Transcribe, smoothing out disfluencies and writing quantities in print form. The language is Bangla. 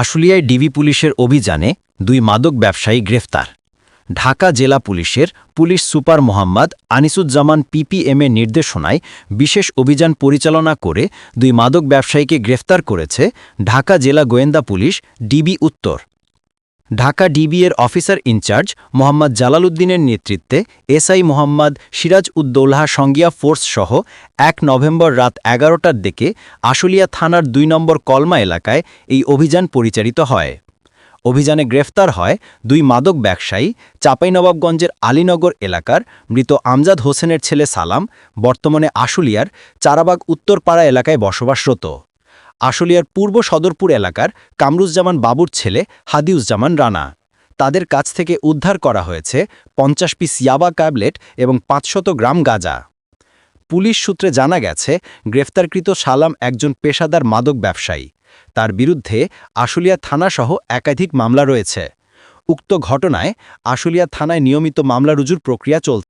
আশুলিয়ায় ডিবি পুলিশের অভিযানে 2 মাদক ব্যবসায়ী গ্রেফতার। ঢাকা জেলা পুলিশের পুলিশ সুপার মোহাম্মদ আনিসুজ্জামান পিপিএমের নির্দেশনায় বিশেষ অভিযান পরিচালনা করে 2 মাদক ব্যবসায়ীকে গ্রেফতার করেছে ঢাকা জেলা গোয়েন্দা পুলিশ ডিবি উত্তর। ঢাকা ডিবি এর অফিসার ইনচার্জ মোহাম্মদ জালাল উদ্দিনের নেতৃত্বে এসআই মোহাম্মদ সিরাজ উদ্দৌলাহ সঙ্গিয়া ফোর্স সহ 1 নভেম্বর রাত 11টার দিকে আশুলিয়া থানার 2 নম্বর কলমা এলাকায় এই অভিযান পরিচালিত হয়। অভিযানে গ্রেফতার হয় 2 মাদক ব্যবসায়ী চাঁপাইনবাবগঞ্জের আলীনগর এলাকার মৃত আমজাদ হোসেনের ছেলে সালাম, বর্তমানে আশুলিয়ার চারাবাগ উত্তরপাড়া এলাকায় বসবাসরত। আশুলিয়ার পূর্ব সদরপুর এলাকার কামরুজ্জামান বাবুর ছেলে হাদিউজ্জামান রানা। তাদের কাছ থেকে উদ্ধার করা হয়েছে 50 পিস ইয়াবা ট্যাবলেট এবং 500 গ্রাম গাঁজা। পুলিশ সূত্রে জানা গেছে, গ্রেফতারকৃত সালাম একজন পেশাদার মাদক ব্যবসায়ী। তার বিরুদ্ধে আশুলিয়া থানাসহ একাধিক মামলা রয়েছে। উক্ত ঘটনায় আশুলিয়া থানায় নিয়মিত মামলা রুজুর প্রক্রিয়া চলছে।